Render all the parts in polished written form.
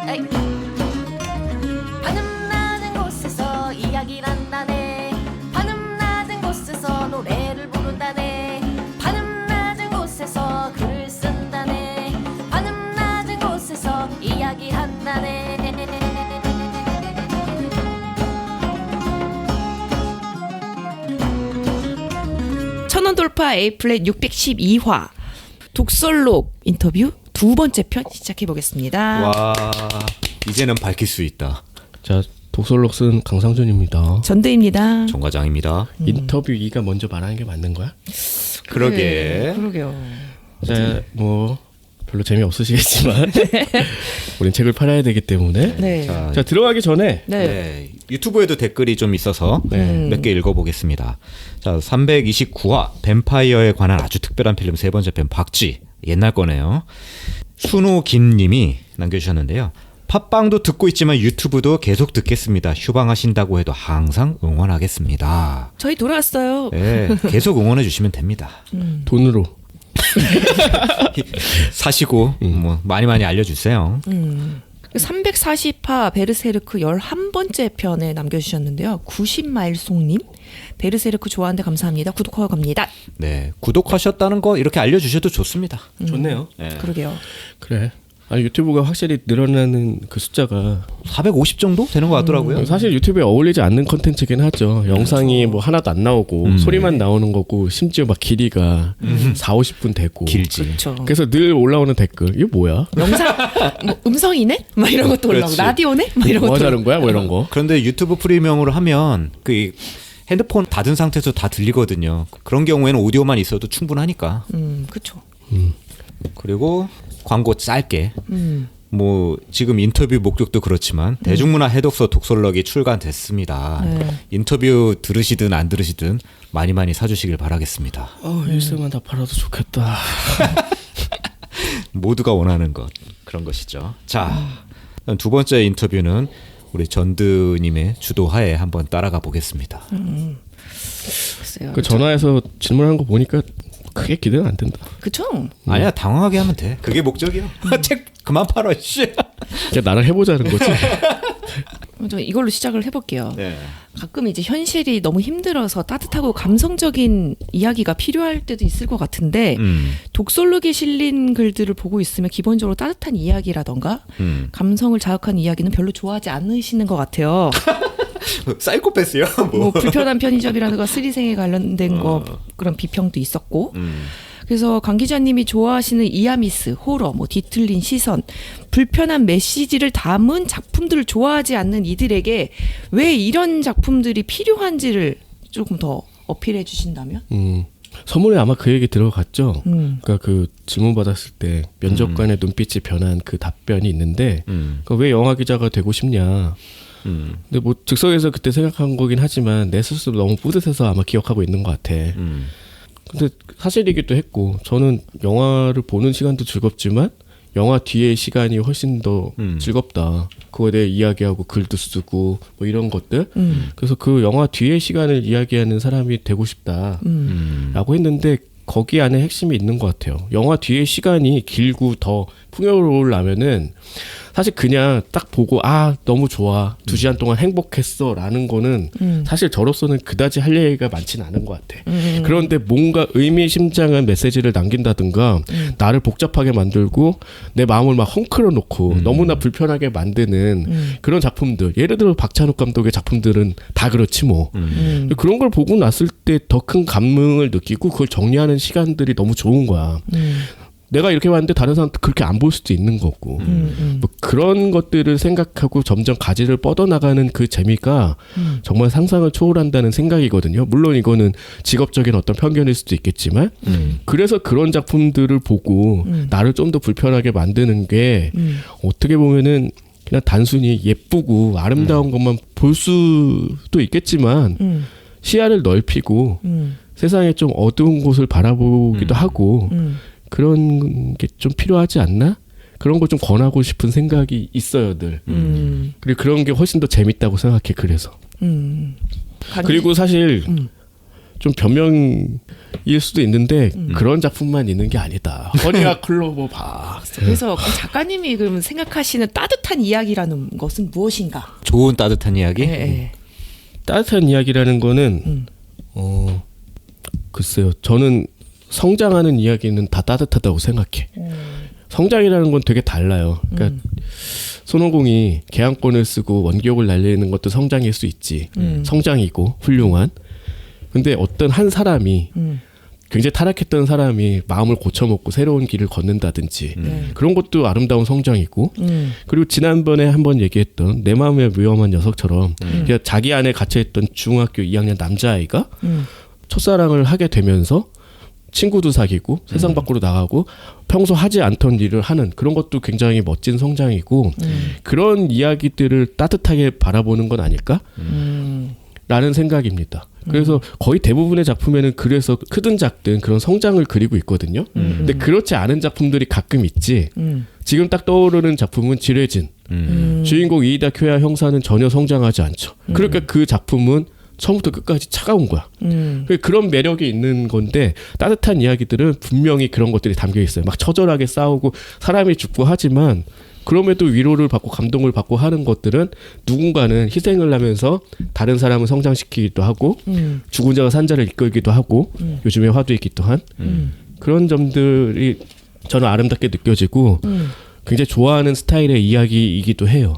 에이. 하늘 낮은 곳에서 이야기를 한다네. 하늘 낮은 곳에서 노래를 부른다네. 하늘 낮은 곳에서 글을 쓴다네. 하늘 낮은 곳에서 이야기한다네. 천원 돌파 A플랫 612화 독설록 인터뷰 두 번째 편 시작해 보겠습니다. 와, 이제는 밝힐 수 있다. 자, 독설록 쓴 강상준입니다. 전대입니다. 정 과장입니다. 인터뷰 2가 먼저 말하는 게 맞는 거야? 그러게. 그러게요. 자, 뭐 별로 재미 없으시겠지만 우린 책을 팔아야 되기 때문에 네. 자, 들어가기 전에 네, 유튜브에도 댓글이 좀 있어서 몇 개 읽어보겠습니다. 자, 329화 뱀파이어에 관한 아주 특별한 필름 세 번째 편 박쥐. 옛날 거네요. 순우김님이 남겨주셨는데요. 팟빵도 듣고 있지만 유튜브도 계속 듣겠습니다. 휴방하신다고 해도 항상 응원하겠습니다. 저희 돌아왔어요. 네, 계속 응원해 주시면 됩니다. 돈으로 사시고 뭐 많이 알려주세요. 340화 베르세르크 11번째 편에 남겨주셨는데요. 90마일송님 베르세르크 좋아하는데 감사합니다. 구독하고 갑니다. 네, 구독하셨다는 거 이렇게 알려주셔도 좋습니다. 좋네요. 네. 그러게요. 그래. 아니, 유튜브가 확실히 늘어나는 그 숫자가 450 정도 되는 것 같더라고요. 사실 유튜브에 어울리지 않는 컨텐츠긴 하죠. 영상이 뭐 하나도 안 나오고 소리만 나오는 거고 심지어 막 길이가 4-50분 되고 길지. 그렇죠. 그래서 늘 올라오는 댓글 이거 뭐야? 영상 뭐 음성이네? 막 이런 것도 올라오고 그렇지. 라디오네? 막 이런 뭐 것도 하자는 거야? 뭐 이런 거. 그런데 유튜브 프리미엄으로 하면 그 핸드폰 닫은 상태에서 다 들리거든요. 그런 경우에는 오디오만 있어도 충분하니까. 그렇죠. 그리고 광고 짧게. 뭐 지금 인터뷰 목적도 그렇지만 대중문화 해독서 독설록이 출간됐습니다. 네. 인터뷰 들으시든 안 들으시든 많이 사주시길 바라겠습니다. 일세만 다 팔아도 좋겠다. 모두가 원하는 것 그런 것이죠. 자, 두 번째 인터뷰는 우리 전드님의 주도하에 한번 따라가 보겠습니다. 글쎄요. 그 전화해서 질문하는 거 보니까 크게 기대는 안 된다. 그쵸? 아니야, 당황하게 하면 돼. 그게 목적이야. 책 그만 팔어, 씨. 그냥 나랑 해보자는 거지. 저 이걸로 시작을 해볼게요. 네. 가끔 이제 현실이 너무 힘들어서 따뜻하고 감성적인 이야기가 필요할 때도 있을 것 같은데 독설록에 실린 글들을 보고 있으면 기본적으로 따뜻한 이야기라던가 감성을 자극하는 이야기는 별로 좋아하지 않으시는 것 같아요. 사이코패스요? 뭐 불편한 편의점이라든가 스리생에 관련된 거 그런 비평도 있었고 그래서 강 기자님이 좋아하시는 이아미스, 호러, 뭐 뒤틀린 시선, 불편한 메시지를 담은 작품들을 좋아하지 않는 이들에게 왜 이런 작품들이 필요한지를 조금 더 어필해 주신다면? 선물에 아마 그 얘기 들어갔죠. 그러니까 그 질문 받았을 때 면접관의 눈빛이 변한 그 답변이 있는데 그러니까 왜 영화 기자가 되고 싶냐. 근데 뭐 즉석에서 그때 생각한 거긴 하지만 내 스스로 너무 뿌듯해서 아마 기억하고 있는 것 같아. 근데 사실이기도 했고 저는 영화를 보는 시간도 즐겁지만 영화 뒤의 시간이 훨씬 더 즐겁다. 그거에 대해 이야기하고 글도 쓰고 뭐 이런 것들. 그래서 그 영화 뒤의 시간을 이야기하는 사람이 되고 싶다라고 했는데 거기 안에 핵심이 있는 것 같아요. 영화 뒤의 시간이 길고 더 풍요로우려면은 사실 그냥 딱 보고 너무 좋아 2시간 동안 행복했어 라는 거는 사실 저로서는 그다지 할 얘기가 많지는 않은 것 같아. 그런데 뭔가 의미심장한 메시지를 남긴다든가 나를 복잡하게 만들고 내 마음을 막 헝클어 놓고 너무나 불편하게 만드는 그런 작품들, 예를 들어 박찬욱 감독의 작품들은 다 그렇지 뭐. 그런 걸 보고 났을 때 더 큰 감흥을 느끼고 그걸 정리하는 시간들이 너무 좋은 거야. 내가 이렇게 봤는데 다른 사람도 그렇게 안 볼 수도 있는 거고 뭐 그런 것들을 생각하고 점점 가지를 뻗어나가는 그 재미가 정말 상상을 초월한다는 생각이거든요. 물론 이거는 직업적인 어떤 편견일 수도 있겠지만 그래서 그런 작품들을 보고 나를 좀 더 불편하게 만드는 게 어떻게 보면은 그냥 단순히 예쁘고 아름다운 것만 볼 수도 있겠지만 시야를 넓히고 세상에 좀 어두운 곳을 바라보기도 하고 그런 게 좀 필요하지 않나? 그런 걸 좀 권하고 싶은 생각이 있어요, 늘. 그리고 그런 게 훨씬 더 재밌다고 생각해, 그래서. 그리고 사실 좀 변명일 수도 있는데 그런 작품만 있는 게 아니다. 허니와 클로버 봐. 그래서 그 작가님이 그럼 생각하시는 따뜻한 이야기라는 것은 무엇인가? 좋은 따뜻한 이야기? 네. 따뜻한 이야기라는 거는 글쎄요. 저는 성장하는 이야기는 다 따뜻하다고 생각해. 성장이라는 건 되게 달라요. 그러니까 손오공이 계양권을 쓰고 원기옥을 날리는 것도 성장일 수 있지. 성장이고 훌륭한. 근데 어떤 한 사람이 굉장히 타락했던 사람이 마음을 고쳐먹고 새로운 길을 걷는다든지 그런 것도 아름다운 성장이고 그리고 지난번에 한번 얘기했던 내 마음의 위험한 녀석처럼 그냥 자기 안에 갇혀있던 중학교 2학년 남자아이가 첫사랑을 하게 되면서 친구도 사귀고 세상 밖으로 나가고 평소 하지 않던 일을 하는 그런 것도 굉장히 멋진 성장이고 그런 이야기들을 따뜻하게 바라보는 건 아닐까? 라는 생각입니다. 그래서 거의 대부분의 작품에는 그래서 크든 작든 그런 성장을 그리고 있거든요. 근데 그렇지 않은 작품들이 가끔 있지. 지금 딱 떠오르는 작품은 지뢰진. 주인공 이이다 쿄야 형사는 전혀 성장하지 않죠. 그러니까 그 작품은 처음부터 끝까지 차가운 거야. 그런 매력이 있는 건데 따뜻한 이야기들은 분명히 그런 것들이 담겨 있어요. 막 처절하게 싸우고 사람이 죽고 하지만 그럼에도 위로를 받고 감동을 받고 하는 것들은 누군가는 희생을 하면서 다른 사람을 성장시키기도 하고 죽은 자가 산 자를 이끌기도 하고 요즘에 화두이기 또한 그런 점들이 저는 아름답게 느껴지고 굉장히 좋아하는 스타일의 이야기이기도 해요.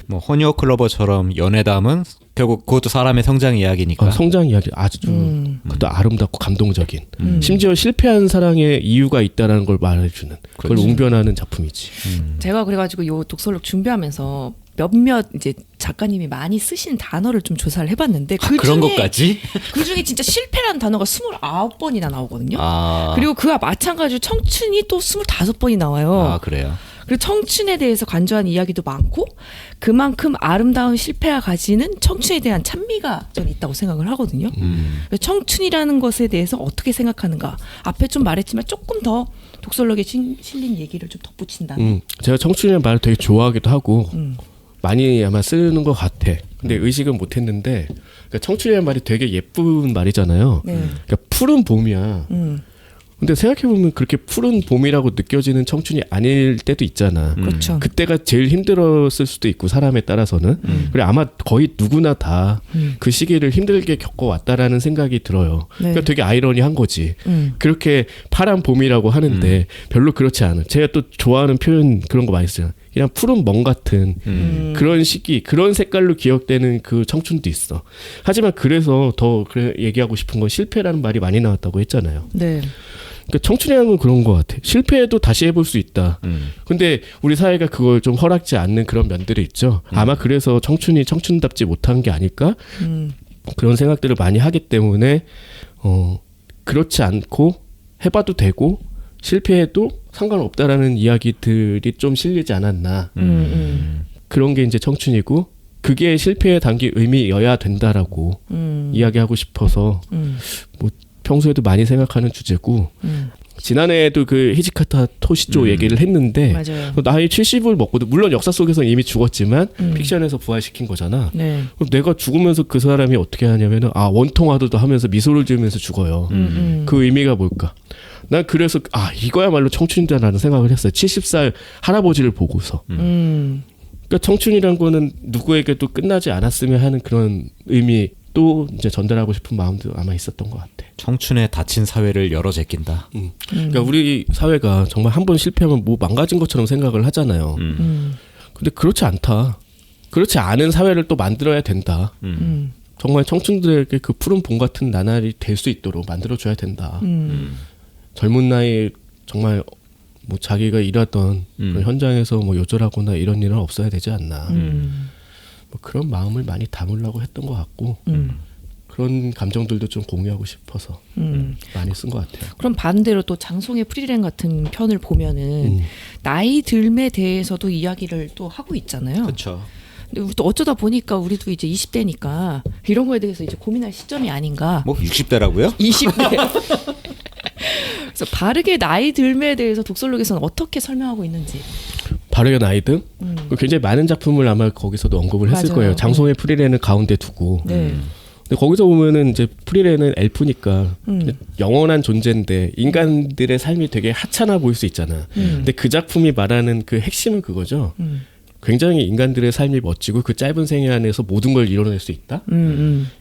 뭐 허니어 클로버처럼 연애담은 결국 그것도 사람의 성장 이야기니까. 성장 이야기 아주 그것도 아름답고 감동적인. 심지어 실패한 사랑의 이유가 있다라는 걸 말해주는 그걸 그렇지. 웅변하는 작품이지. 제가 그래가지고 요 독서록 준비하면서 몇몇 이제 작가님이 많이 쓰신 단어를 좀 조사를 해봤는데 그런 것까지? 그 중에 진짜 실패라는 단어가 29번이나 나오거든요. 아, 그리고 그와 마찬가지로 청춘이 또 25번이 나와요. 아 그래요. 그리고 청춘에 대해서 간주한 이야기도 많고 그만큼 아름다운 실패가 가지는 청춘에 대한 찬미가 저는 있다고 생각을 하거든요. 청춘이라는 것에 대해서 어떻게 생각하는가. 앞에 좀 말했지만 조금 더 독설록에 실린 얘기를 좀 덧붙인다면. 제가 청춘이라는 말을 되게 좋아하기도 하고 많이 아마 쓰는 것 같아. 근데 의식은 못했는데 그러니까 청춘이라는 말이 되게 예쁜 말이잖아요. 네. 그러니까 푸른 봄이야. 근데 생각해보면 그렇게 푸른 봄이라고 느껴지는 청춘이 아닐 때도 있잖아. 그렇죠. 그때가 제일 힘들었을 수도 있고 사람에 따라서는. 그래 아마 거의 누구나 다 그 시기를 힘들게 겪어왔다라는 생각이 들어요. 네. 그러니까 되게 아이러니한 거지. 그렇게 파란 봄이라고 하는데 별로 그렇지 않은. 제가 또 좋아하는 표현 그런 거 많이 쓰잖아. 그냥 푸른 멍 같은 그런 시기, 그런 색깔로 기억되는 그 청춘도 있어. 하지만 그래서 더 얘기하고 싶은 건 실패라는 말이 많이 나왔다고 했잖아요. 네. 그러니까 청춘이라는 건 그런 것 같아. 실패해도 다시 해볼 수 있다. 근데 우리 사회가 그걸 좀 허락지 않는 그런 면들이 있죠. 아마 그래서 청춘이 청춘답지 못한 게 아닐까? 그런 생각들을 많이 하기 때문에 그렇지 않고 해봐도 되고 실패해도 상관없다라는 이야기들이 좀 실리지 않았나. 그런 게 이제 청춘이고 그게 실패에 담긴 의미여야 된다라고 이야기하고 싶어서 뭐 평소에도 많이 생각하는 주제고 지난해에도 그 히지카타 토시조 얘기를 했는데 맞아요. 나이 70을 먹고도 물론 역사 속에서 이미 죽었지만 픽션에서 부활시킨 거잖아. 네. 그럼 내가 죽으면서 그 사람이 어떻게 하냐면은 원통하도도 하면서 미소를 지으면서 죽어요. 그 의미가 뭘까? 난 그래서 이거야말로 청춘이다라는 생각을 했어요. 70살 할아버지를 보고서. 그러니까 청춘이란 거는 누구에게도 끝나지 않았으면 하는 그런 의미 또 이제 전달하고 싶은 마음도 아마 있었던 것 같아. 청춘에 닫힌 사회를 열어 제낀다. 그러니까 우리 사회가 정말 한 번 실패하면 뭐 망가진 것처럼 생각을 하잖아요. 근데 그렇지 않다. 그렇지 않은 사회를 또 만들어야 된다. 정말 청춘들에게 그 푸른 봄 같은 나날이 될 수 있도록 만들어줘야 된다. 젊은 나이에 정말 뭐 자기가 일하던 그런 현장에서 뭐 요절하거나 이런 일은 없어야 되지 않나. 뭐 그런 마음을 많이 담으려고 했던 것 같고 그런 감정들도 좀 공유하고 싶어서 많이 쓴 것 같아요. 그럼 반대로 또 장송의 프리랜 같은 편을 보면은 나이 들에 대해서도 이야기를 또 하고 있잖아요. 그렇죠. 근데 우리 또 어쩌다 보니까 우리도 이제 20대니까 이런 거에 대해서 이제 고민할 시점이 아닌가. 뭐 60대라고요? 20대. 그래서 바르게 나이 들에 대해서 독설록에서는 어떻게 설명하고 있는지. 바르게 나이 든? 굉장히 많은 작품을 아마 거기서도 언급을 했을 맞아요. 거예요. 장송의 프리랜을 가운데 두고. 네. 근데 거기서 보면은 이제 프리레는 엘프니까 영원한 존재인데 인간들의 삶이 되게 하찮아 보일 수 있잖아. 근데 그 작품이 말하는 그 핵심은 그거죠. 굉장히 인간들의 삶이 멋지고 그 짧은 생애 안에서 모든 걸 이뤄낼 수 있다.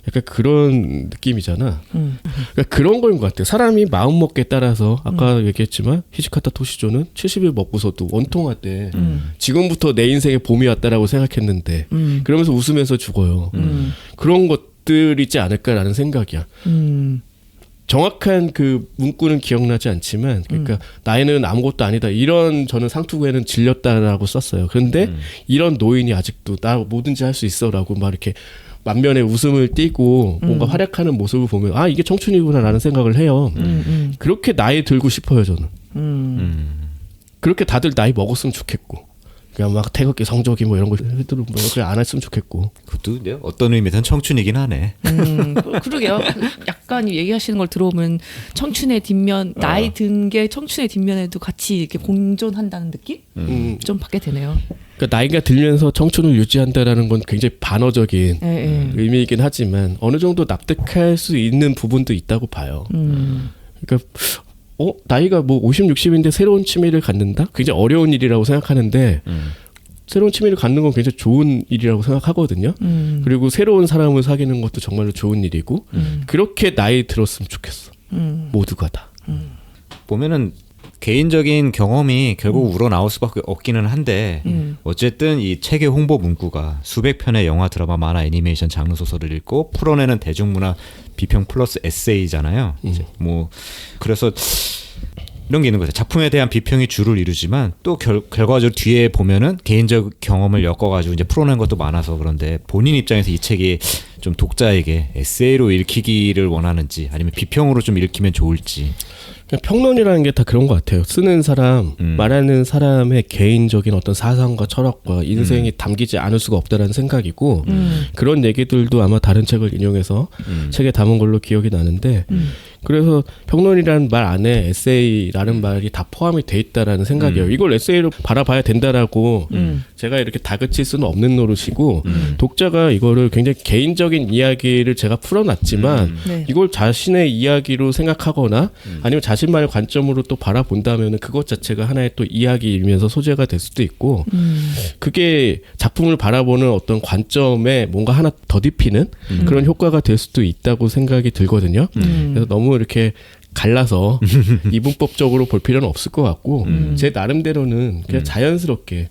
약간 그런 느낌이잖아. 그러니까 그런 거인 것 같아요. 사람이 마음 먹기에 따라서 아까 얘기했지만 히지카타 토시조는 70일 먹고서도 원통하대. 지금부터 내 인생에 봄이 왔다라고 생각했는데 그러면서 웃으면서 죽어요. 그런 것들이지 않을까라는 생각이야. 정확한 그 문구는 기억나지 않지만 그러니까 나이는 아무것도 아니다 이런 저는 상투구에는 질렸다라고 썼어요. 그런데 이런 노인이 아직도 나 뭐든지 할 수 있어라고 막 이렇게 만면에 웃음을 띠고 뭔가 활약하는 모습을 보면 아 이게 청춘이구나라는 생각을 해요. 그렇게 나이 들고 싶어요 저는. 그렇게 다들 나이 먹었으면 좋겠고. 그냥 막 태극기 성적이 뭐 이런 거 해도 뭐 그냥 안 했으면 좋겠고. 그것도 어떤 의미에서는 청춘이긴 하네. 그러게요. 약간 얘기하시는 걸 들어보면 청춘의 뒷면 나이 든 게 청춘의 뒷면에도 같이 이렇게 공존한다는 느낌 좀 받게 되네요. 그러니까 나이가 들면서 청춘을 유지한다라는 건 굉장히 반어적인 의미이긴 하지만 어느 정도 납득할 수 있는 부분도 있다고 봐요. 그러니까 나이가 뭐 50, 60인데 새로운 취미를 갖는다? 굉장히 어려운 일이라고 생각하는데 새로운 취미를 갖는 건 굉장히 좋은 일이라고 생각하거든요. 그리고 새로운 사람을 사귀는 것도 정말로 좋은 일이고 그렇게 나이 들었으면 좋겠어. 모두가 다. 보면은 개인적인 경험이 결국 우러나올 수밖에 없기는 한데 어쨌든 이 책의 홍보 문구가 수백 편의 영화, 드라마, 만화, 애니메이션 장르 소설을 읽고 풀어내는 대중문화 비평 플러스 에세이잖아요. 이제 뭐 그래서 이런 게 있는 거죠. 작품에 대한 비평이 주를 이루지만 또 결과적으로 뒤에 보면은 개인적 경험을 엮어가지고 이제 풀어낸 것도 많아서 그런데 본인 입장에서 이 책이 좀 독자에게 에세이로 읽히기를 원하는지 아니면 비평으로 좀 읽히면 좋을지. 그냥 평론이라는 게 다 그런 것 같아요. 쓰는 사람, 말하는 사람의 개인적인 어떤 사상과 철학과 인생이 담기지 않을 수가 없다라는 생각이고 그런 얘기들도 아마 다른 책을 인용해서 책에 담은 걸로 기억이 나는데 그래서 평론이라는 말 안에 에세이라는 말이 다 포함이 돼 있다라는 생각이에요. 이걸 에세이로 바라봐야 된다라고 제가 이렇게 다그칠 수는 없는 노릇이고 독자가 이거를 굉장히 개인적인 이야기를 제가 풀어놨지만 이걸 자신의 이야기로 생각하거나 아니면 자신만의 관점으로 또 바라본다면 그것 자체가 하나의 또 이야기이면서 소재가 될 수도 있고 그게 작품을 바라보는 어떤 관점에 뭔가 하나 더딥히는 그런 효과가 될 수도 있다고 생각이 들거든요. 그래서 너무 이렇게 갈라서 이분법적으로 볼 필요는 없을 것 같고 제 나름대로는 그냥 자연스럽게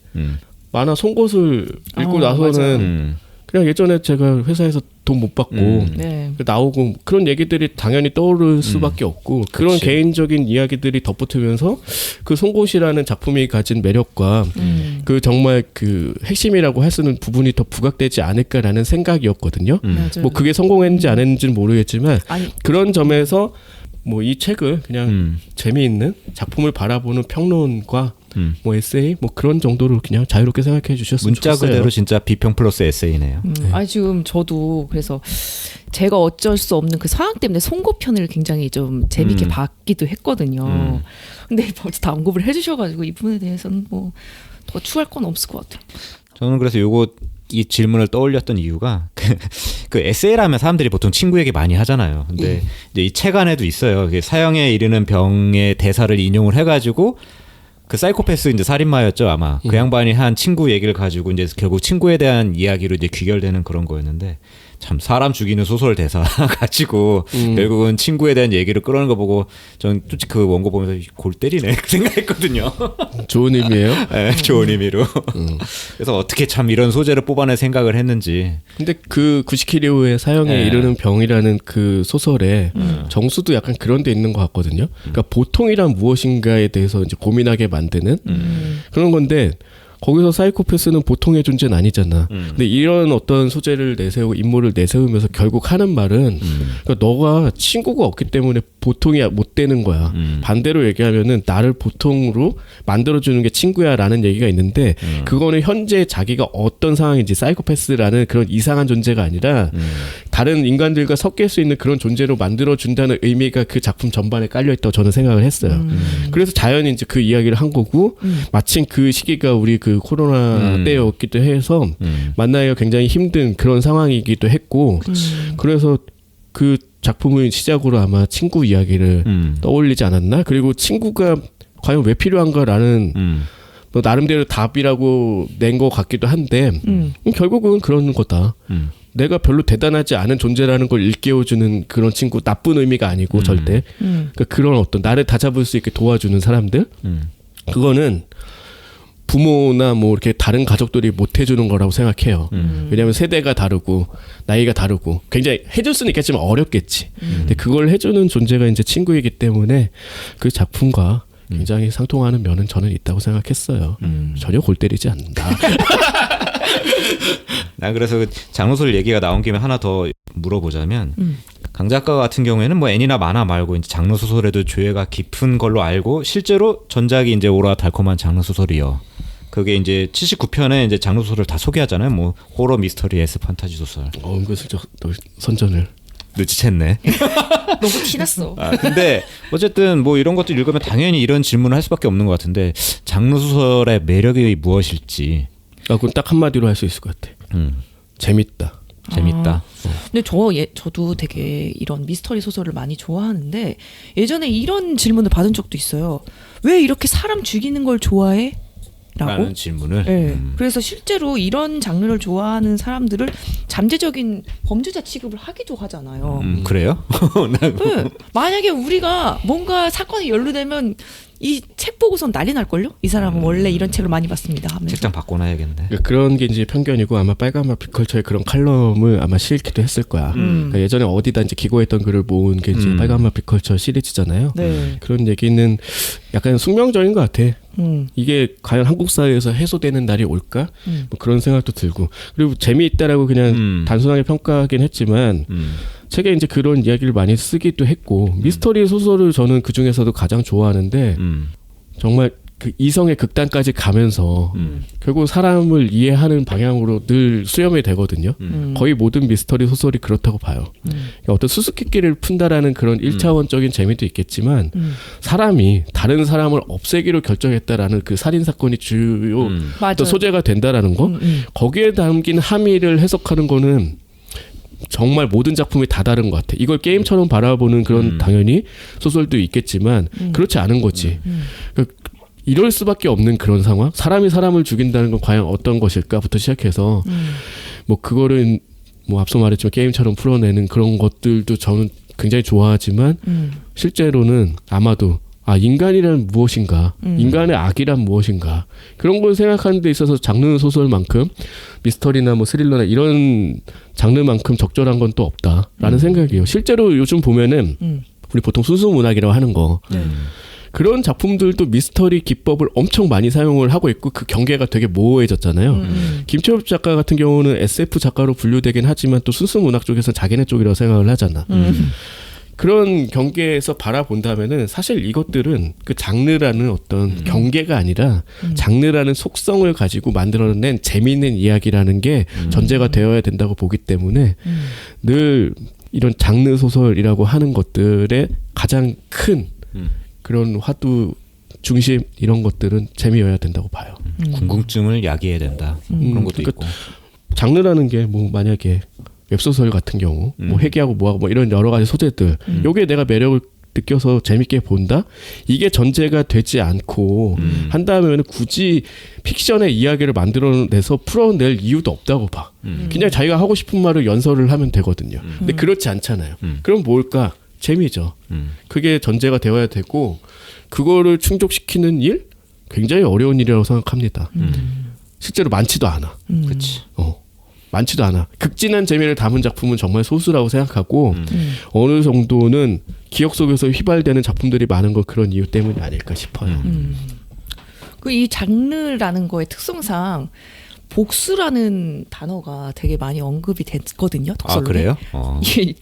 만화 송곳을 읽고 나서는 그냥 예전에 제가 회사에서 돈 못 받고 나오고 그런 얘기들이 당연히 떠오를 수밖에 없고 그런 그치. 개인적인 이야기들이 덧붙으면서 그 송곳이라는 작품이 가진 매력과 그 정말 그 핵심이라고 할 수 있는 부분이 더 부각되지 않을까라는 생각이었거든요. 뭐 그게 성공했는지 안 했는지는 모르겠지만 그런 점에서 뭐 이 책을 그냥 재미있는 작품을 바라보는 평론과 뭐 에세이 뭐 그런 정도로 그냥 자유롭게 생각해 주셨으면 문자 좋겠어요. 그대로 진짜 비평 플러스 에세이네요. 아니 지금 저도 그래서 제가 어쩔 수 없는 그 상황 때문에 송고편을 굉장히 좀 재밌게 봤기도 했거든요. 근데 벌써 다 언급을 해주셔가지고 이 부분에 대해서는 뭐 더 추가할 건 없을 것 같아요. 저는 그래서 이 질문을 떠올렸던 이유가 그 에세이라면 사람들이 보통 친구 얘기 많이 하잖아요. 근데 이제 이 책 안에도 있어요. 사형에 이르는 병의 대사를 인용을 해가지고 그 사이코패스 이제 살인마였죠 아마. 그 양반이 한 친구 얘기를 가지고 이제 결국 친구에 대한 이야기로 이제 귀결되는 그런 거였는데 참 사람 죽이는 소설 대사 가지고 결국은 친구에 대한 얘기를 끌어내는 거 보고 전 솔직히 그 원고 보면서 골 때리네 그 생각했거든요. 좋은 의미예요. 네, 좋은 의미로. 그래서 어떻게 참 이런 소재를 뽑아낼 생각을 했는지. 근데 그 구시키리오의 사형에 이르는 병이라는 그 소설에 정수도 약간 그런 데 있는 것 같거든요. 그러니까 보통이란 무엇인가에 대해서 이제 고민하게 만드는 그런 건데 거기서 사이코패스는 보통의 존재는 아니잖아. 근데 이런 어떤 소재를 내세우고 인물을 내세우면서 결국 하는 말은 그러니까 너가 친구가 없기 때문에 보통이 못 되는 거야. 반대로 얘기하면은 나를 보통으로 만들어주는 게 친구야라는 얘기가 있는데 그거는 현재 자기가 어떤 상황인지 사이코패스라는 그런 이상한 존재가 아니라 다른 인간들과 섞일 수 있는 그런 존재로 만들어준다는 의미가 그 작품 전반에 깔려있다고 저는 생각을 했어요. 그래서 자연히 이제 그 이야기를 한 거고 마침 그 시기가 우리 그 그 코로나 때였기도 해서 만나기가 굉장히 힘든 그런 상황이기도 했고 그래서 그 작품을 시작으로 아마 친구 이야기를 떠올리지 않았나? 그리고 친구가 과연 왜 필요한가라는 뭐 나름대로 답이라고 낸 것 같기도 한데 결국은 그런 거다. 내가 별로 대단하지 않은 존재라는 걸 일깨워주는 그런 친구, 나쁜 의미가 아니고 절대 그러니까 그런 어떤 나를 다잡을 수 있게 도와주는 사람들 그거는 부모나 뭐 이렇게 다른 가족들이 못 해주는 거라고 생각해요. 왜냐하면 세대가 다르고 나이가 다르고 굉장히 해줄 수는 있겠지만 어렵겠지. 근데 그걸 해주는 존재가 이제 친구이기 때문에 그 작품과 굉장히 상통하는 면은 저는 있다고 생각했어요. 전혀 골 때리지 않는다. 난 그래서 장로솔 얘기가 나온 김에 하나 더 물어보자면 강 작가 같은 경우에는 뭐 애니나 만화 말고 이제 장르 소설에도 조예가 깊은 걸로 알고 실제로 전작이 이제 오라 달콤한 장르 소설이요. 그게 이제 79편에 이제 장르 소설을 다 소개하잖아요. 뭐 호러, 미스터리, 에스, 판타지 소설. 은근슬쩍 선전을 눈치챘네. 너무 티났어. 근데 어쨌든 뭐 이런 것도 읽으면 당연히 이런 질문을 할 수밖에 없는 것 같은데 장르 소설의 매력이 무엇일지. 그건 딱 한마디로 할 수 있을 것 같아. 재밌다. 재밌다. 근데 저도 되게 이런 미스터리 소설을 많이 좋아하는데 예전에 이런 질문을 받은 적도 있어요. 왜 이렇게 사람 죽이는 걸 좋아해? 라고? 라는 질문을. 네. 그래서 실제로 이런 장르를 좋아하는 사람들을 잠재적인 범죄자 취급을 하기도 하잖아요. 그래요? 네. 만약에 우리가 뭔가 사건이 연루되면 이 책 보고선 난리 날걸요? 이 사람은 원래 이런 책을 많이 봤습니다 하면서. 책장 바꿔놔야겠네. 그러니까 그런 게 이제 편견이고 아마 빨간맛 빅컬처의 그런 칼럼을 아마 실기도 했을 거야. 그러니까 예전에 어디다 이제 기고했던 글을 모은 게 이제 빨간맛 빅컬처 시리즈잖아요. 네. 그런 얘기는 약간 숙명적인 것 같아. 이게 과연 한국 사회에서 해소되는 날이 올까? 뭐 그런 생각도 들고 그리고 재미있다라고 그냥 단순하게 평가하긴 했지만 책에 이제 그런 이야기를 많이 쓰기도 했고 미스터리 소설을 저는 그 중에서도 가장 좋아하는데 정말 그 이성의 극단까지 가면서 결국 사람을 이해하는 방향으로 늘 수렴이 되거든요. 거의 모든 미스터리 소설이 그렇다고 봐요. 그러니까 어떤 수수께끼를 푼다라는 그런 1차원적인 재미도 있겠지만 사람이 다른 사람을 없애기로 결정했다라는 그 살인 사건이 주요 또 소재가 된다라는 거 거기에 담긴 함의를 해석하는 거는 정말 모든 작품이 다 다른 것 같아. 이걸 게임처럼 바라보는 그런 당연히 소설도 있겠지만 그렇지 않은 거지. 그러니까 이럴 수밖에 없는 그런 상황. 사람이 사람을 죽인다는 건 과연 어떤 것일까부터 시작해서 뭐 그거를 뭐 앞서 말했지만 게임처럼 풀어내는 그런 것들도 저는 굉장히 좋아하지만 실제로는 아마도 인간이란 무엇인가, 인간의 악이란 무엇인가 그런 걸 생각하는 데 있어서 장르 소설만큼 미스터리나 뭐 스릴러나 이런 장르만큼 적절한 건 또 없다라는 생각이에요. 실제로 요즘 보면은 우리 보통 순수 문학이라고 하는 거 그런 작품들도 미스터리 기법을 엄청 많이 사용을 하고 있고 그 경계가 되게 모호해졌잖아요. 김철욱 작가 같은 경우는 SF 작가로 분류되긴 하지만 또 순수 문학 쪽에서 자기네 쪽이라고 생각을 하잖아. 그런 경계에서 바라본다면은 사실 이것들은 그 장르라는 어떤 경계가 아니라 장르라는 속성을 가지고 만들어낸 재미있는 이야기라는 게 전제가 되어야 된다고 보기 때문에 늘 이런 장르 소설이라고 하는 것들의 가장 큰 그런 화두 중심 이런 것들은 재미여야 된다고 봐요. 궁금증을 야기해야 된다. 그런 것도 그러니까 있고. 장르라는 게 뭐 만약에 웹소설 같은 경우 뭐 회귀하고 뭐하고 뭐 이런 여러 가지 소재들 요게 내가 매력을 느껴서 재밌게 본다? 이게 전제가 되지 않고 한다면 굳이 픽션의 이야기를 만들어내서 풀어낼 이유도 없다고 봐. 그냥 자기가 하고 싶은 말을 연설을 하면 되거든요. 근데 그렇지 않잖아요. 그럼 뭘까? 재미죠. 그게 전제가 되어야 되고 그거를 충족시키는 일? 굉장히 어려운 일이라고 생각합니다. 실제로 많지도 않아. 그렇지. 많지도 않아. 극진한 재미를 담은 작품은 정말 소수라고 생각하고 어느 정도는 기억 속에서 휘발되는 작품들이 많은 건 그런 이유 때문이 아닐까 싶어요. 그 이 장르라는 거의 특성상 복수라는 단어가 되게 많이 언급이 됐거든요. 독설로. 그래요?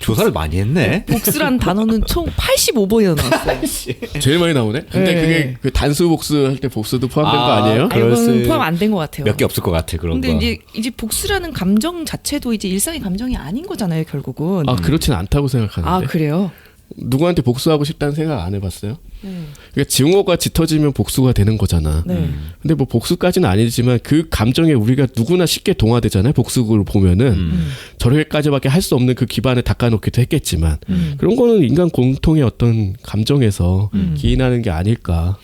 조사를 많이 했네. 복수라는 단어는 총 85번이나 나왔어요. 제일 많이 나오네. 근데 네. 그게 그 단수 복수할 때 복수도 포함된 거 아니에요? 이건 포함 안 된 것 같아요. 몇 개 없을 것 같아 그런 거. 근데 이제 복수라는 감정 자체도 이제 일상의 감정이 아닌 거잖아요, 결국은. 그렇진 않다고 생각하는데. 그래요? 누구한테 복수하고 싶다는 생각 안 해봤어요? 그러니까 증오가 짙어지면 복수가 되는 거잖아. 네. 근데 뭐 복수까지는 아니지만 그 감정에 우리가 누구나 쉽게 동화되잖아요. 복수를 보면은 저렇게까지밖에 할 수 없는 그 기반을 닦아놓기도 했겠지만 그런 거는 인간 공통의 어떤 감정에서 기인하는 게 아닐까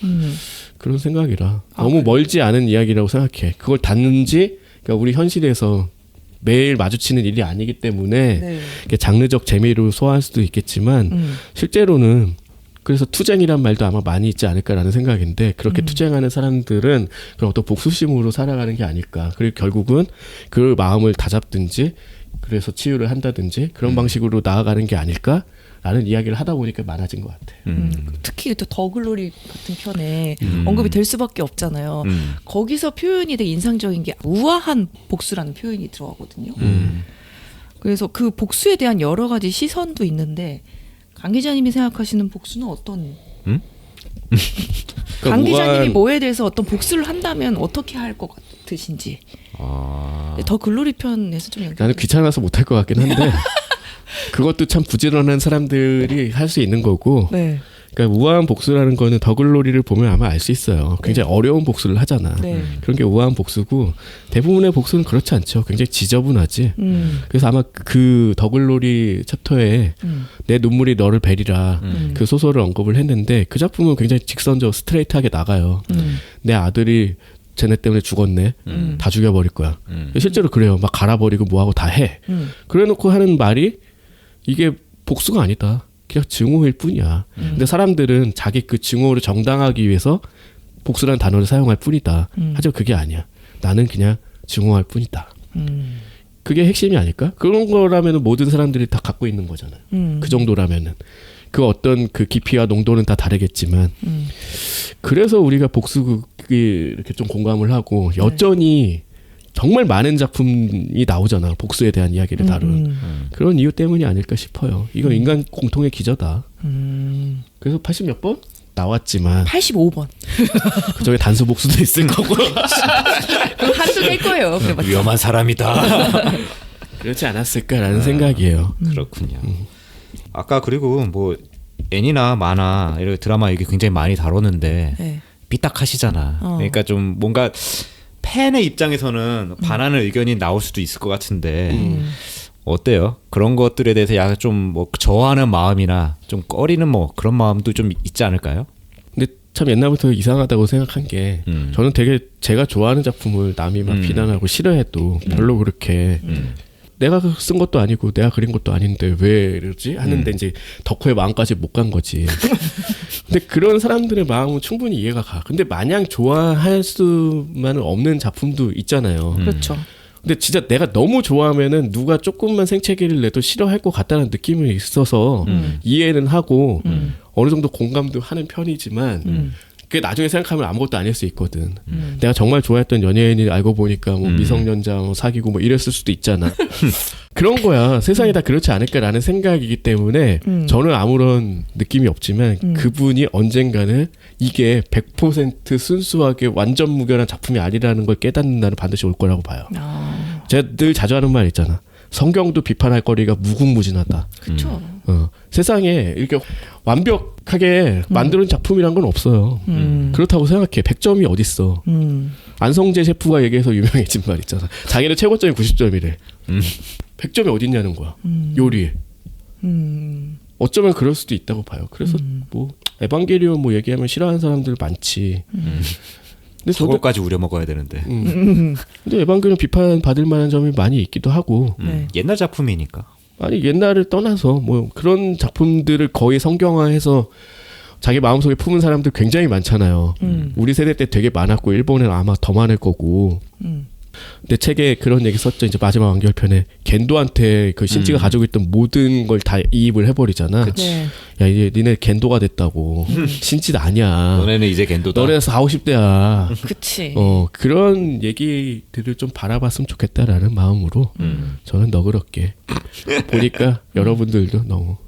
그런 생각이라 너무 멀지 않은 이야기라고 생각해. 그걸 닿는지 그러니까 우리 현실에서 매일 마주치는 일이 아니기 때문에 네. 이게 장르적 재미로 소화할 수도 있겠지만 실제로는 그래서 투쟁이란 말도 아마 많이 있지 않을까라는 생각인데 그렇게 투쟁하는 사람들은 그런 어떤 복수심으로 살아가는 게 아닐까. 그리고 결국은 그 마음을 다잡든지 그래서 치유를 한다든지 그런 방식으로 나아가는 게 아닐까라는 이야기를 하다 보니까 많아진 것 같아요. 특히 또 더글로리 같은 편에 언급이 될 수밖에 없잖아요. 거기서 표현이 되게 인상적인 게 우아한 복수라는 표현이 들어가거든요. 그래서 그 복수에 대한 여러 가지 시선도 있는데 강 기자님이 생각하시는 복수는 어떤? 강 기자님이 뭐에 대해서 어떤 복수를 한다면 어떻게 할 것 같으신지. 더 글로리 편에서 좀 연결. 나는 귀찮아서 못할 것 같긴 한데 그것도 참 부지런한 사람들이 할 수 있는 거고. 네. 그러니까 우아한 복수라는 거는 더글로리를 보면 아마 알 수 있어요. 굉장히 어려운 복수를 하잖아. 네. 그런 게 우아한 복수고 대부분의 복수는 그렇지 않죠. 굉장히 지저분하지. 그래서 아마 그 더글로리 챕터에 내 눈물이 너를 베리라 그 소설을 언급을 했는데 그 작품은 굉장히 직선적으로 스트레이트하게 나가요. 내 아들이 쟤네 때문에 죽었네. 다 죽여버릴 거야. 실제로 그래요. 막 갈아버리고 뭐하고 다 해. 그래놓고 하는 말이 이게 복수가 아니다. 그냥 증오일 뿐이야. 근데 사람들은 자기 그 증오를 정당하기 위해서 복수라는 단어를 사용할 뿐이다. 하지만 그게 아니야. 나는 그냥 증오할 뿐이다. 그게 핵심이 아닐까? 그런 거라면 모든 사람들이 다 갖고 있는 거잖아요. 그 정도라면은. 그 어떤 그 깊이와 농도는 다 다르겠지만 그래서 우리가 복수극이 이렇게 좀 공감을 하고 여전히 정말 많은 작품이 나오잖아. 복수에 대한 이야기를 다룬. 그런 이유 때문이 아닐까 싶어요. 이건 인간 공통의 기저다. 그래서 80 몇 번? 나왔지만 85번. 그중에 단수 복수도 있을 거고 그럼 한두 될 거예요. 그래봤자. 위험한 사람이다. 그렇지 않았을까라는 생각이에요. 그렇군요. 아까 그리고 뭐 애니나 만화 이런 드라마 이게 굉장히 많이 다뤘는데 네. 삐딱하시잖아. 그러니까 좀 뭔가 팬의 입장에서는 반하는 의견이 나올 수도 있을 것 같은데 어때요? 그런 것들에 대해서 약간 좀 뭐 저하는 마음이나 좀 꺼리는 뭐 그런 마음도 좀 있지 않을까요? 근데 참 옛날부터 이상하다고 생각한 게 저는 되게 제가 좋아하는 작품을 남이 막 비난하고 싫어해도 별로 그렇게 내가 쓴 것도 아니고 내가 그린 것도 아닌데 왜 이러지? 하는데 이제 덕후의 마음까지 못 간 거지. 근데 그런 사람들의 마음은 충분히 이해가 가. 근데 마냥 좋아할 수만은 없는 작품도 있잖아요. 그렇죠. 근데 진짜 내가 너무 좋아하면은 누가 조금만 생채기를 내도 싫어할 것 같다는 느낌이 있어서 이해는 하고 어느 정도 공감도 하는 편이지만 그게 나중에 생각하면 아무것도 아닐 수 있거든. 내가 정말 좋아했던 연예인이 알고 보니까 뭐 미성년자 뭐 사귀고 뭐 이랬을 수도 있잖아. 그런 거야. 세상이 다 그렇지 않을까라는 생각이기 때문에 저는 아무런 느낌이 없지만 그분이 언젠가는 이게 100% 순수하게 완전 무결한 작품이 아니라는 걸 깨닫는 날은 반드시 올 거라고 봐요. 제가 늘 자주 하는 말 있잖아. 성경도 비판할 거리가 무궁무진하다. 그렇죠. 세상에 이렇게 완벽하게 만드는 작품이란 건 없어요. 그렇다고 생각해. 100점이 어딨어. 안성재 셰프가 얘기해서 유명해진 말 있잖아. 자기는 최고점이 90점이래. 100점이 어딨냐는 거야. 요리에. 어쩌면 그럴 수도 있다고 봐요. 그래서 뭐 에반게리온 뭐 얘기하면 싫어하는 사람들 많지. 근데 저거까지 우려 먹어야 되는데. 근데 에반게리온 비판 받을 만한 점이 많이 있기도 하고. 네. 옛날 작품이니까. 아니 옛날을 떠나서 뭐 그런 작품들을 거의 성경화해서 자기 마음속에 품은 사람들 굉장히 많잖아요. 우리 세대 때 되게 많았고 일본은 아마 더 많을 거고. 내 책에 그런 얘기 썼죠. 이제 마지막 완결편에 겐도한테 그 신지가 가지고 있던 모든 걸 다 이입을 해버리잖아. 네. 야 이제 니네 겐도가 됐다고. 신지도 아니야. 너네는 이제 겐도다. 너네는 40, 50대야. 그치. 그런 얘기들을 좀 바라봤으면 좋겠다라는 마음으로 저는 너그럽게 보니까 여러분들도 너무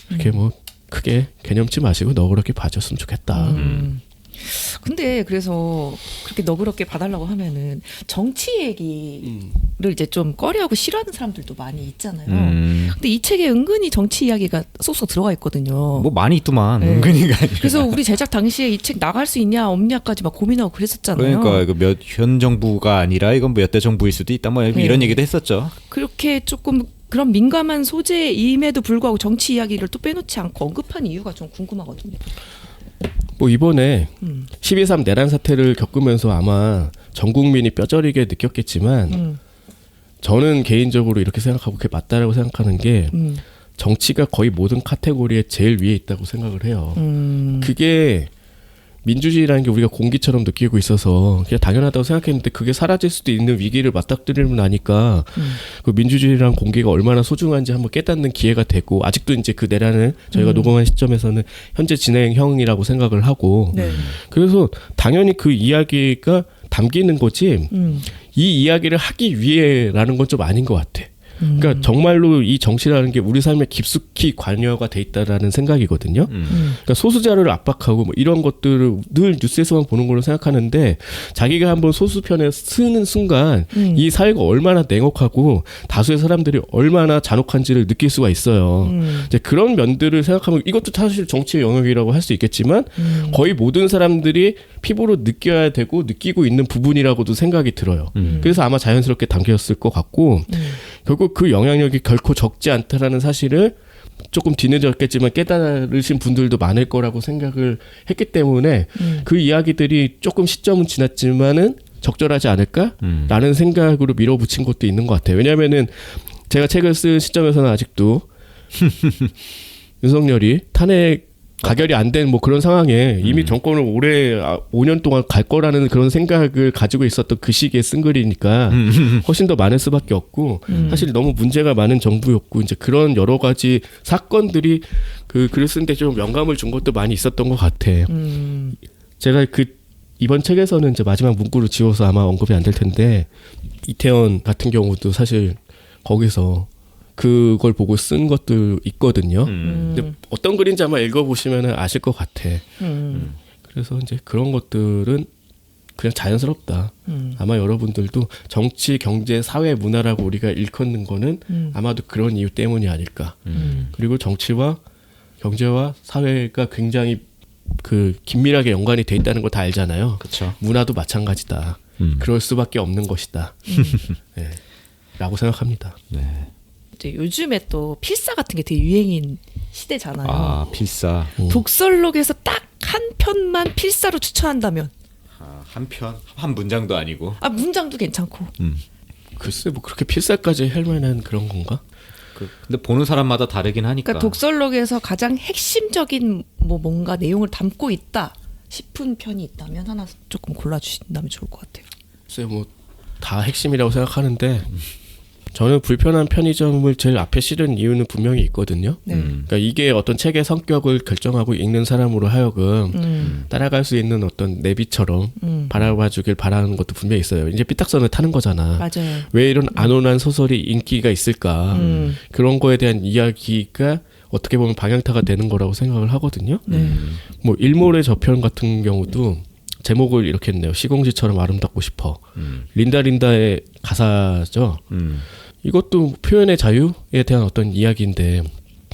이렇게 뭐 크게 개념치 마시고 너그럽게 봐줬으면 좋겠다. 근데 그래서 그렇게 너그럽게 봐달라고 하면은 정치 얘기를 이제 좀 꺼려하고 싫어하는 사람들도 많이 있잖아요. 근데 이 책에 은근히 정치 이야기가 쏙쏙 들어가 있거든요. 뭐 많이 있더만 네. 은근히가 아니라. 그래서 우리 제작 당시에 이 책 나갈 수 있냐 없냐까지 막 고민하고 그랬었잖아요. 그러니까 이거 현 정부가 아니라 이건 뭐 몇 대 정부일 수도 있다 뭐 이런 네. 얘기도 했었죠. 그렇게 조금 그런 민감한 소재임에도 불구하고 정치 이야기를 또 빼놓지 않고 언급한 이유가 좀 궁금하거든요. 뭐 이번에 12.3 내란 사태를 겪으면서 아마 전 국민이 뼈저리게 느꼈겠지만 저는 개인적으로 이렇게 생각하고 그게 맞다라고 생각하는 게 정치가 거의 모든 카테고리에 제일 위에 있다고 생각을 해요. 그게 민주주의라는 게 우리가 공기처럼 느끼고 있어서 그냥 당연하다고 생각했는데 그게 사라질 수도 있는 위기를 맞닥뜨리고 나니까 그 민주주의라는 공기가 얼마나 소중한지 한번 깨닫는 기회가 되고 아직도 이제 그 내란을 저희가 녹음한 시점에서는 현재 진행형이라고 생각을 하고 네. 그래서 당연히 그 이야기가 담기는 거지 이 이야기를 하기 위해라는 건 좀 아닌 것 같아. 그러니까 정말로 이 정치라는 게 우리 삶에 깊숙이 관여가 돼 있다라는 생각이거든요. 그러니까 소수자를 압박하고 뭐 이런 것들을 늘 뉴스에서만 보는 걸로 생각하는데 자기가 한번 소수편에 쓰는 순간 이 사회가 얼마나 냉혹하고 다수의 사람들이 얼마나 잔혹한지를 느낄 수가 있어요. 이제 그런 면들을 생각하면 이것도 사실 정치의 영역이라고 할 수 있겠지만 거의 모든 사람들이 피부로 느껴야 되고 느끼고 있는 부분이라고도 생각이 들어요. 그래서 아마 자연스럽게 담겨졌을 것 같고 결국 그 영향력이 결코 적지 않다라는 사실을 조금 뒤늦었겠지만 깨달으신 분들도 많을 거라고 생각을 했기 때문에 그 이야기들이 조금 시점은 지났지만은 적절하지 않을까라는 생각으로 밀어붙인 것도 있는 것 같아요. 왜냐하면은 제가 책을 쓴 시점에서는 아직도 윤석열이 탄핵 가결이 안 된 뭐 그런 상황에 이미 정권을 올해 5년 동안 갈 거라는 그런 생각을 가지고 있었던 그 시기에 쓴 글이니까 훨씬 더 많을 수밖에 없고 사실 너무 문제가 많은 정부였고 이제 그런 여러 가지 사건들이 그 글을 쓰는데 좀 영감을 준 것도 많이 있었던 것 같아. 제가 그 이번 책에서는 이제 마지막 문구를 지워서 아마 언급이 안 될 텐데 이태원 같은 경우도 사실 거기서 그걸 보고 쓴 것도 있거든요. 근데 어떤 글인지 아마 읽어보시면 아실 것 같아. 그래서 이제 그런 것들은 그냥 자연스럽다. 아마 여러분들도 정치, 경제, 사회, 문화라고 우리가 일컫는 거는 아마도 그런 이유 때문이 아닐까. 그리고 정치와 경제와 사회가 굉장히 그 긴밀하게 연관이 돼 있다는 거 다 알잖아요. 그렇죠. 문화도 마찬가지다. 그럴 수밖에 없는 것이다. 네. 라고 생각합니다. 네. 이제 요즘에 또 필사 같은 게 되게 유행인 시대잖아요. 아 필사. 독설록에서 딱 한 편만 필사로 추천한다면 한 편, 한 문장도 아니고. 문장도 괜찮고. 글쎄 뭐 그렇게 필사까지 할 만한 그런 건가? 근데 보는 사람마다 다르긴 하니까. 그러니까 독설록에서 가장 핵심적인 뭐 뭔가 내용을 담고 있다 싶은 편이 있다면 하나 조금 골라주신다면 좋을 것 같아요. 글쎄 뭐 다 핵심이라고 생각하는데 저는 불편한 편의점을 제일 앞에 실은 이유는 분명히 있거든요. 그러니까 이게 어떤 책의 성격을 결정하고 읽는 사람으로 하여금 따라갈 수 있는 어떤 내비처럼 바라봐주길 바라는 것도 분명히 있어요. 이제 삐딱선을 타는 거잖아. 맞아요. 왜 이런 안온한 소설이 인기가 있을까? 그런 거에 대한 이야기가 어떻게 보면 방향타가 되는 거라고 생각을 하거든요. 뭐 일몰의 저편 같은 경우도 제목을 이렇게 했네요. 시공지처럼 아름답고 싶어. 린다의 가사죠. 이것도 표현의 자유에 대한 어떤 이야기인데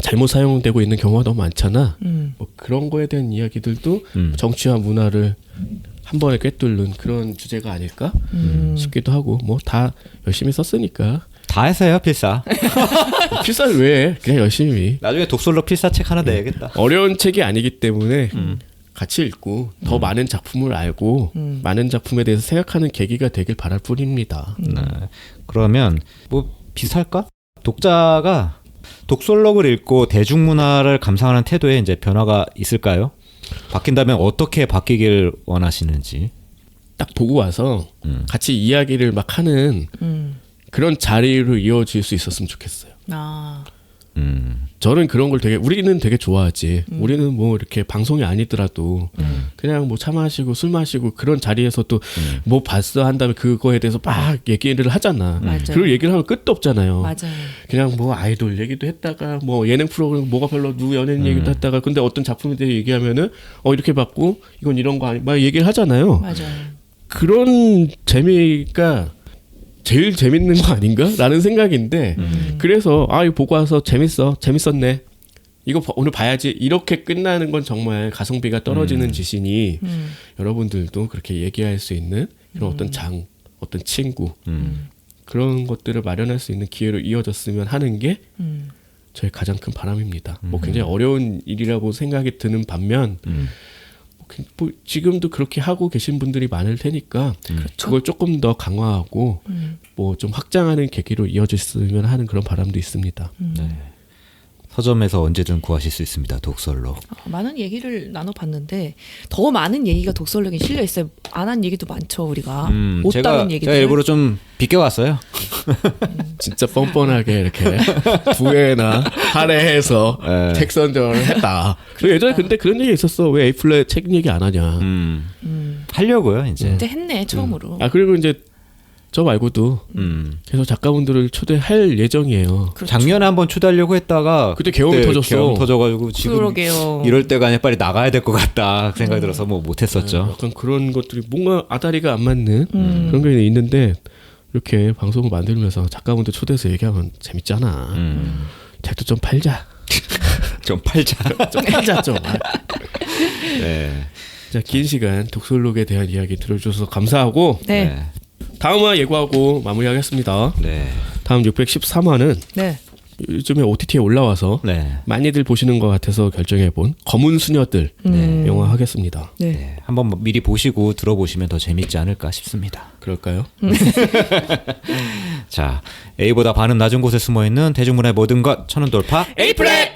잘못 사용되고 있는 경우가 너무 많잖아. 뭐 그런 거에 대한 이야기들도 정치와 문화를 한 번에 꿰뚫는 그런 주제가 아닐까 싶기도 하고 뭐 다 열심히 썼으니까. 다 했어요 필사. 필사를 왜 해? 그냥 열심히. 나중에 독설록 필사 책 하나 내야겠다. 어려운 책이 아니기 때문에 같이 읽고 더 많은 작품을 알고 많은 작품에 대해서 생각하는 계기가 되길 바랄 뿐입니다. 네. 그러면 뭐 비슷할까? 독자가 독설록을 읽고 대중문화를 감상하는 태도에 이제 변화가 있을까요? 바뀐다면 어떻게 바뀌길 원하시는지. 딱 보고 와서 같이 이야기를 막 하는 그런 자리로 이어질 수 있었으면 좋겠어요. 저는 그런 걸 우리는 되게 좋아하지. 우리는 뭐 이렇게 방송이 아니더라도 그냥 뭐 차 마시고 술 마시고 그런 자리에서도 뭐 봤어 한 다음에 그거에 대해서 막 얘기를 하잖아. 맞아요. 그리고 얘기를 하면 끝도 없잖아요. 맞아요. 그냥 뭐 아이돌 얘기도 했다가 뭐 예능 프로그램 뭐가 별로 누구 연예인 얘기도 했다가 근데 어떤 작품에 대해 얘기하면은 이렇게 봤고 이건 이런 거 아니 막 얘기를 하잖아요. 맞아요. 그런 재미가 제일 재밌는 거 아닌가라는 생각인데 그래서 이거 보고 와서 재밌었네 이거 오늘 봐야지 이렇게 끝나는 건 정말 가성비가 떨어지는 짓이니 여러분들도 그렇게 얘기할 수 있는 이런 어떤 친구 그런 것들을 마련할 수 있는 기회로 이어졌으면 하는 게 저의 가장 큰 바람입니다. 뭐 굉장히 어려운 일이라고 생각이 드는 반면 뭐 지금도 그렇게 하고 계신 분들이 많을 테니까 그걸 조금 더 강화하고 뭐 좀 확장하는 계기로 이어졌으면 하는 그런 바람도 있습니다. 네. 서점에서 언제든 구하실 수 있습니다. 독설록. 많은 얘기를 나눠봤는데 더 많은 얘기가 독설록에 실려 있어요. 안 한 얘기도 많죠 우리가. 못 다룬 얘기들. 제가 일부러 좀 비껴왔어요. 진짜 뻔뻔하게 이렇게 부회나 할애해서 책 선정을 했다. 예전에 근데 그런 얘기 있었어. 왜 에이플레 책 얘기 안 하냐. 하려고요 이제. 그때 했네 처음으로. 그리고 이제 저 말고도 계속 작가분들을 초대할 예정이에요. 그렇죠. 작년에 한번 초대하려고 했다가 그때 계엄이 터졌어. 계엄 터져가지고 지금 그러게요. 이럴 때가 아니라 빨리 나가야 될 것 같다 생각이 들어서 뭐 못했었죠. 약간 그런 것들이 뭔가 아다리가 안 맞는 그런 게 있는데 이렇게 방송을 만들면서 작가분들 초대해서 얘기하면 재밌잖아. 책도 좀 팔자. 좀 팔자. 좀 팔자 좀. 네. 자, 긴 시간 독설록에 대한 이야기 들어주셔서 감사하고 네. 다음 화 예고하고 마무리하겠습니다. 네. 다음 613화는 네. 요즘에 OTT에 올라와서 네. 많이들 보시는 것 같아서 결정해본 검은 수녀들 영화 하겠습니다. 네. 네. 한번 미리 보시고 들어보시면 더 재밌지 않을까 싶습니다. 그럴까요? 자, A보다 반은 낮은 곳에 숨어있는 대중문화의 모든 것 천원 돌파 에이프레